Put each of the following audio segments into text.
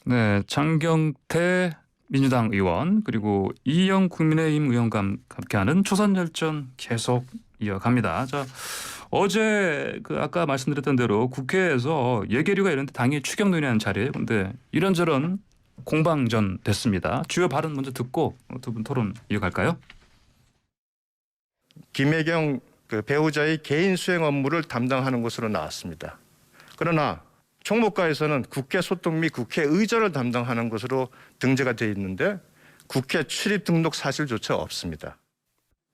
네, 장경태 민주당 의원 그리고 이영 국민의힘 의원과 함께하는 초선열전 계속 이어갑니다. 자, 어제 아까 말씀드렸던 대로 국회에서 예결위가 이런 데 당이 추경 논의하는 자리에 근데 이런저런 공방전 됐습니다. 주요 발언 먼저 듣고 두 분 토론 이어갈까요? 김혜경 배우자의 개인 수행 업무를 담당하는 것으로 나왔습니다. 그러나 총무과에서는 국회 소통 및 국회의전을 담당하는 것으로 등재가 되어 있는데 국회 출입 등록 사실조차 없습니다.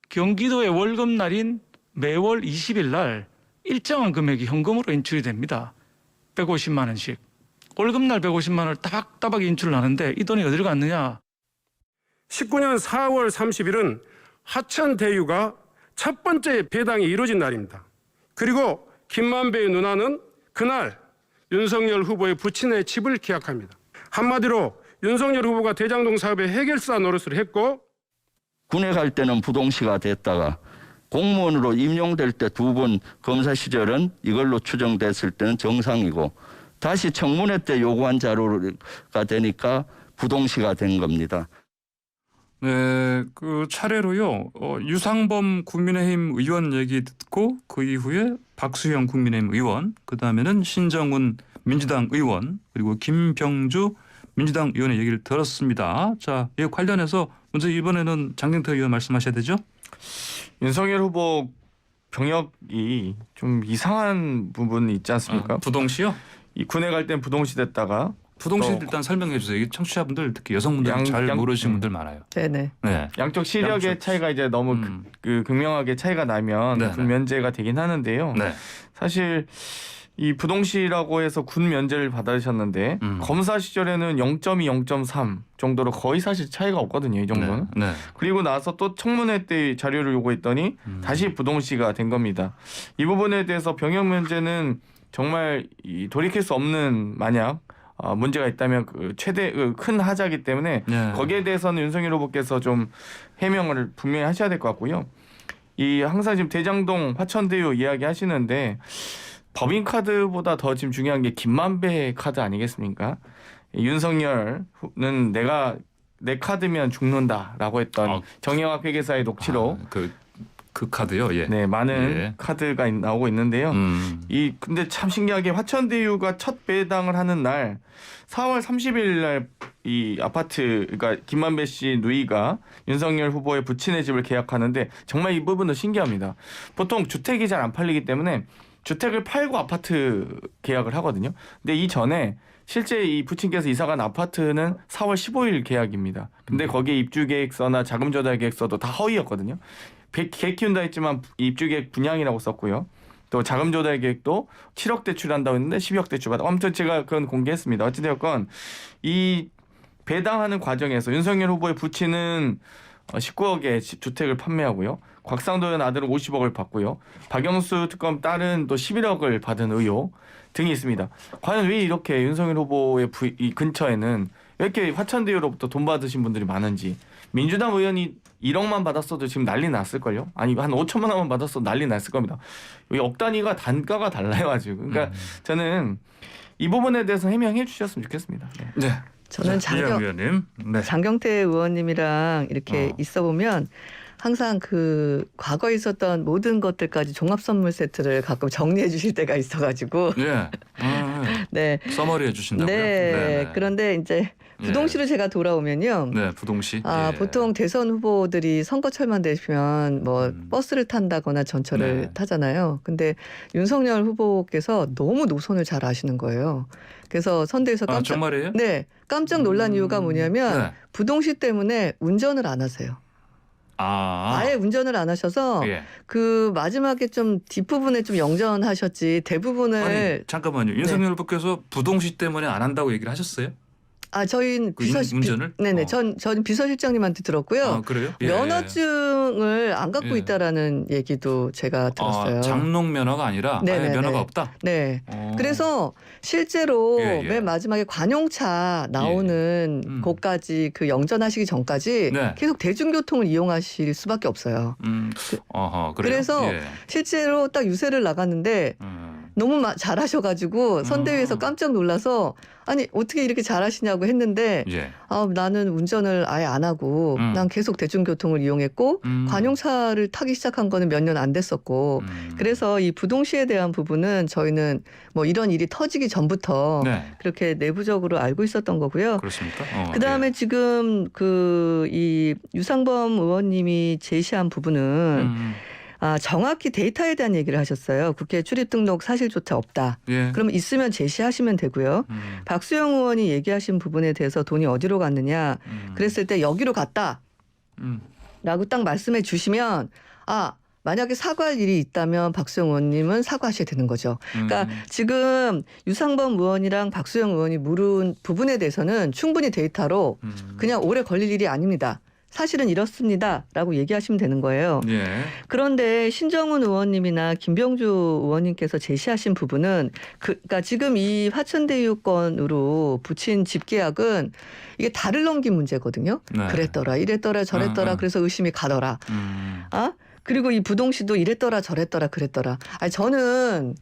경기도의 월급날인 매월 20일 날 일정한 금액이 현금으로 인출이 됩니다. 150만 원씩. 월급날 150만 원을 따박따박 인출을 하는데 이 돈이 어디로 갔느냐? 19년 4월 30일은 하천대유가 첫 번째 배당이 이루어진 날입니다. 그리고 김만배의 누나는 그날 윤석열 후보의 부친의 집을 계약합니다. 한마디로 윤석열 후보가 대장동 사업의 해결사 노릇을 했고 군에 갈 때는 부동시가 됐다가 공무원으로 임용될 때 2번 검사 시절은 이걸로 추정됐을 때는 정상이고 다시 청문회 때 요구한 자료가 되니까 부동시가 된 겁니다. 네, 차례로요. 유상범 국민의힘 의원 얘기 듣고 그 이후에 박수영 국민의힘 의원, 그 다음에는 신정훈 민주당 의원, 그리고 김병주 민주당 의원의 얘기를 들었습니다. 자, 이에 관련해서 먼저 이번에는 장경태 의원 말씀하셔야 되죠? 윤석열 후보 병역이 좀 이상한 부분이 있지 않습니까? 부동시요? 이 군에 갈 땐 부동시 됐다가 부동시 일단 설명해 주세요. 이게 청취자분들 특히 여성분들 잘 모르시는 분들 많아요. 네네. 네. 양쪽 시력의 차이가 이제 너무 극명하게 차이가 나면 네네. 군 면제가 되긴 하는데요. 네. 사실 이 부동시라고 해서 군 면제를 받으셨는데 검사 시절에는 0.2, 0.3 정도로 거의 사실 차이가 없거든요. 이 정도는. 네. 네. 그리고 나서 또 청문회 때 자료를 요구했더니 다시 부동시가 된 겁니다. 이 부분에 대해서 병역 면제는 정말 돌이킬 수 없는 만약 문제가 있다면 최대 큰 하자이기 때문에 네. 거기에 대해서는 윤석열 후보께서 좀 해명을 분명히 하셔야 될 것 같고요. 이 항상 지금 대장동 화천대유 이야기 하시는데 법인카드보다 더 지금 중요한 게 김만배 카드 아니겠습니까? 윤석열은 내 카드면 죽는다라고 했던 정영학 회계사의 녹취록. 그 카드요. 예. 네, 많은 예. 카드가 나오고 있는데요. 근데 참 신기하게 화천대유가 첫 배당을 하는 날 4월 30일 날 이 아파트 그러니까 김만배 씨 누이가 윤석열 후보의 부친의 집을 계약하는데 정말 이 부분도 신기합니다. 보통 주택이 잘 안 팔리기 때문에 주택을 팔고 아파트 계약을 하거든요. 근데 이전에 실제 이 부친께서 이사간 아파트는 4월 15일 계약입니다. 근데 거기에 입주계획서나 자금조달계획서도 다 허위였거든요. 개 키운다 했지만 입주계획 분양이라고 썼고요. 또 자금조달 계획도 7억 대출한다고 했는데 12억 대출받아. 아무튼 제가 그건 공개했습니다. 어찌되었건 이 배당하는 과정에서 윤석열 후보의 부친은 19억의 주택을 판매하고요. 곽상도 의원 아들은 50억을 받고요. 박영수 특검 딸은 또 11억을 받은 의혹 등이 있습니다. 과연 왜 이렇게 윤석열 후보의 이 근처에는 왜 이렇게 화천대유로부터 돈 받으신 분들이 많은지. 민주당 의원이 1억만 받았어도 지금 난리 났을걸요? 아니 한 5천만 원만 받았어도 난리 났을 겁니다. 여기 억 단위가 단가가 달라가지고. 그러니까 저는 이 부분에 대해서 해명해 주셨으면 좋겠습니다. 네. 네. 저는 의원님. 네. 장경태 의원님이랑 이렇게 있어 보면 항상 과거에 있었던 모든 것들까지 종합 선물 세트를 가끔 정리해 주실 때가 있어가지고. 예. 네. 서머리 해주신다고요? 네. 네네. 그런데 이제 부동시로 제가 돌아오면요. 네, 부동시. 예. 보통 대선 후보들이 선거철만 되시면 버스를 탄다거나 전철을 네. 타잖아요. 근데 윤석열 후보께서 너무 노선을 잘 아시는 거예요. 그래서 선대에서 정말이에요? 네, 깜짝 놀란 이유가 뭐냐면 네. 부동시 때문에 운전을 안 하세요. 아예 운전을 안 하셔서 예. 마지막에 좀 뒷부분에 좀 영전하셨지 대부분을. 아니, 잠깐만요. 윤석열 후보께서 부동시 때문에 안 한다고 얘기를 하셨어요? 저희 운전을? 네네. 전 비서실장님한테 들었고요. 그래요? 예. 면허증을 안 갖고 있다라는 얘기도 제가 들었어요. 장롱 면허가 아니라 아예 면허가 없다? 네. 그래서 실제로 맨 마지막에 관용차 나오는 곳까지 영전하시기 전까지 계속 대중교통을 이용하실 수밖에 없어요. 그래요? 그래서 실제로 딱 유세를 나갔는데 너무 잘하셔가지고 선대위에서 깜짝 놀라서 아니 어떻게 이렇게 잘하시냐고 했는데 예. 나는 운전을 아예 안 하고 난 계속 대중교통을 이용했고 관용차를 타기 시작한 거는 몇 년 안 됐었고 그래서 이 부동시에 대한 부분은 저희는 뭐 이런 일이 터지기 전부터 네. 그렇게 내부적으로 알고 있었던 거고요. 그렇습니까? 그다음에 예. 지금 이 유상범 의원님이 제시한 부분은 정확히 데이터에 대한 얘기를 하셨어요. 국회 출입 등록 사실조차 없다. 예. 그럼 있으면 제시하시면 되고요. 박수영 의원이 얘기하신 부분에 대해서 돈이 어디로 갔느냐. 그랬을 때 여기로 갔다. 라고 딱 말씀해 주시면 만약에 사과할 일이 있다면 박수영 의원님은 사과하셔야 되는 거죠. 그러니까 지금 유상범 의원이랑 박수영 의원이 물은 부분에 대해서는 충분히 데이터로 그냥 오래 걸릴 일이 아닙니다. 사실은 이렇습니다라고 얘기하시면 되는 거예요. 예. 그런데 신정훈 의원님이나 김병주 의원님께서 제시하신 부분은 그러니까 지금 이 화천대유 건으로 붙인 집계약은 이게 달을 넘긴 문제거든요. 네. 그랬더라, 이랬더라, 저랬더라. 그래서 의심이 가더라. 그리고 이 부동시도 이랬더라, 저랬더라, 그랬더라. 저는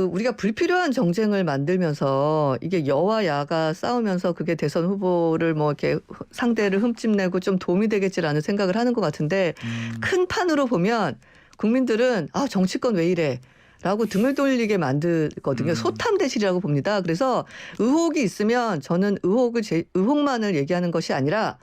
우리가 불필요한 정쟁을 만들면서 이게 여와 야가 싸우면서 그게 대선 후보를 뭐 이렇게 상대를 흠집내고 좀 도움이 되겠지라는 생각을 하는 것 같은데 큰 판으로 보면 국민들은 정치권 왜 이래? 라고 등을 돌리게 만들거든요. 소탐대실이라고 봅니다. 그래서 의혹이 있으면 저는 의혹만을 얘기하는 것이 아니라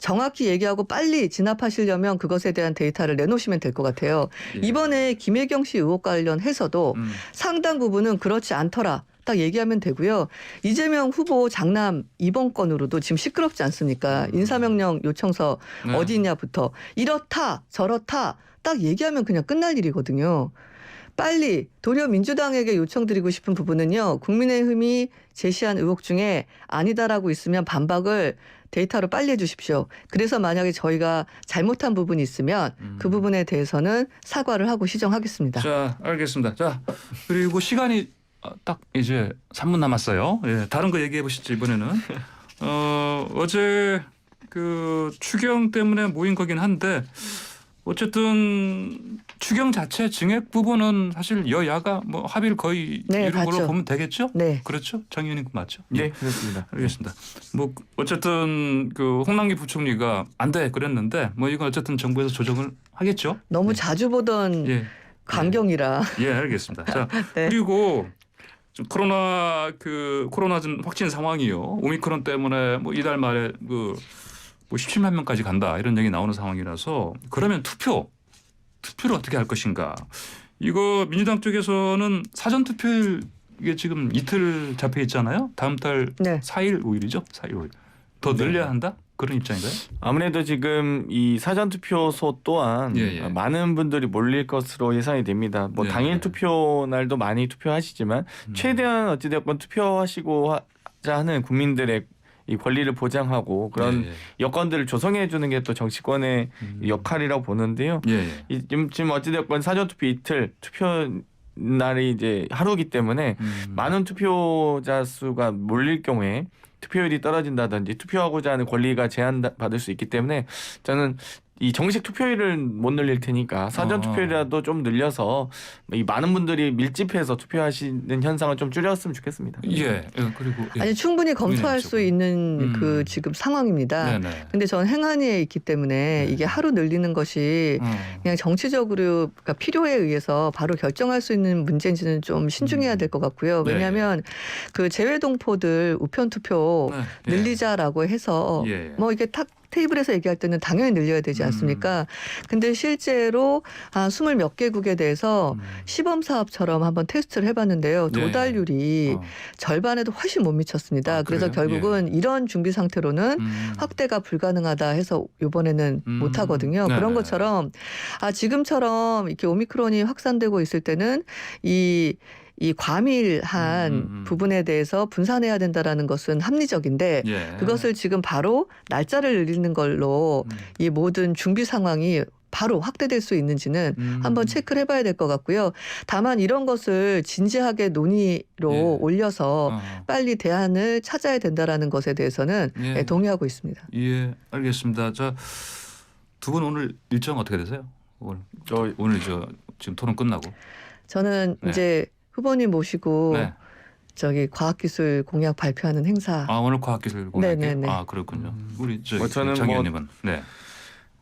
정확히 얘기하고 빨리 진압하시려면 그것에 대한 데이터를 내놓으시면 될 것 같아요. 예. 이번에 김혜경 씨 의혹 관련해서도 상당 부분은 그렇지 않더라. 딱 얘기하면 되고요. 이재명 후보 장남 이번 건으로도 지금 시끄럽지 않습니까? 인사명령 요청서 네. 어디 있냐부터 이렇다 저렇다 딱 얘기하면 그냥 끝날 일이거든요. 빨리 도리어 민주당에게 요청드리고 싶은 부분은요. 국민의힘이 제시한 의혹 중에 아니다라고 있으면 반박을 데이터로 빨리 해주십시오. 그래서 만약에 저희가 잘못한 부분이 있으면 그 부분에 대해서는 사과를 하고 시정하겠습니다. 자, 알겠습니다. 자, 그리고 시간이 딱 이제 3분 남았어요. 예, 다른 거 얘기해 보시죠 이번에는. 어제 추경 때문에 모인 거긴 한데 어쨌든 추경 자체 증액 부분은 사실 여야가 뭐 합의를 거의 이룬 걸로 봤죠. 보면 되겠죠? 네. 그렇죠? 장 의원님 맞죠? 네, 그렇습니다. 알겠습니다. 뭐 어쨌든 홍남기 부총리가 안 돼 그랬는데 뭐 이건 어쨌든 정부에서 조정을 하겠죠? 너무 자주 보던 예. 광경이라. 예, 알겠습니다. 자, 네. 그리고 좀 코로나 확진 상황이요. 오미크론 때문에 뭐 이달 말에 뭐 17만 명까지 간다 이런 얘기 나오는 상황이라서 그러면 투표를 어떻게 할 것인가? 이거 민주당 쪽에서는 사전 투표일 이게 지금 이틀 잡혀 있잖아요. 다음 달 네. 4일 5일이죠. 4일 5일. 더 늘려야 한다? 그런 입장인가요? 아무래도 지금 이 사전 투표소 또한 예. 많은 분들이 몰릴 것으로 예상이 됩니다. 뭐 예. 당일 투표 날도 많이 투표하시지만 최대한 어찌됐건 투표하시고 하자 하는 국민들의 이 권리를 보장하고 그런 예. 여건들을 조성해 주는 게 또 정치권의 역할이라고 보는데요. 예. 지금 어찌됐건 사전 투표 이틀 투표 날이 이제 하루이기 때문에 많은 투표자 수가 몰릴 경우에 투표율이 떨어진다든지 투표하고자 하는 권리가 제한받을 수 있기 때문에 저는 이 정식 투표일을 못 늘릴 테니까 사전 투표일이라도 좀 늘려서 이 많은 분들이 밀집해서 투표하시는 현상을 좀 줄였으면 좋겠습니다. 예. 그리고 아니 충분히 검토할 수 있는 지금 상황입니다. 네네. 근데 전 행안위에 있기 때문에 이게 하루 늘리는 것이 그냥 정치적으로 그러니까 필요에 의해서 바로 결정할 수 있는 문제인지는 좀 신중해야 될 것 같고요. 네. 왜냐하면 재외동포들 우편 투표 네. 늘리자라고 해서 예. 뭐 이게 탁 테이블에서 얘기할 때는 당연히 늘려야 되지 않습니까? 근데 실제로 한 20몇 개국에 대해서 시범 사업처럼 한번 테스트를 해봤는데요. 네. 도달률이 절반에도 훨씬 못 미쳤습니다. 그래서 그래요? 결국은 이런 준비 상태로는 확대가 불가능하다 해서 이번에는 못 하거든요. 네네. 그런 것처럼 지금처럼 이렇게 오미크론이 확산되고 있을 때는 이 과밀한 부분에 대해서 분산해야 된다라는 것은 합리적인데 예. 그것을 지금 바로 날짜를 늘리는 걸로 이 모든 준비 상황이 바로 확대될 수 있는지는 한번 체크를 해봐야 될 것 같고요. 다만 이런 것을 진지하게 논의로 올려서 빨리 대안을 찾아야 된다라는 것에 대해서는 동의하고 있습니다. 예, 알겠습니다. 자, 두 분 오늘 일정 어떻게 되세요? 오늘 지금 토론 끝나고. 저는 네. 이제 후보님 모시고 네. 저기 과학기술 공약 발표하는 행사. 아 오늘 과학기술 공약. 네네네. 아 그렇군요. 우리 뭐 저는 정 뭐 의원님은 네.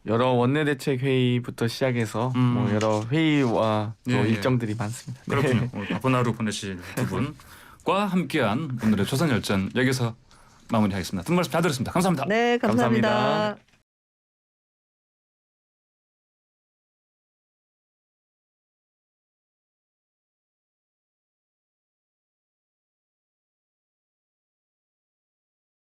여러 원내대책 회의부터 시작해서 뭐 여러 회의와 또 예, 예. 일정들이 많습니다. 네. 그렇군요. 오늘 바쁜 하루 보내실 두 분과 함께한 오늘의 조선열전 여기서 마무리하겠습니다. 두 분 말씀 잘 들었습니다. 감사합니다. 네, 감사합니다. 감사합니다.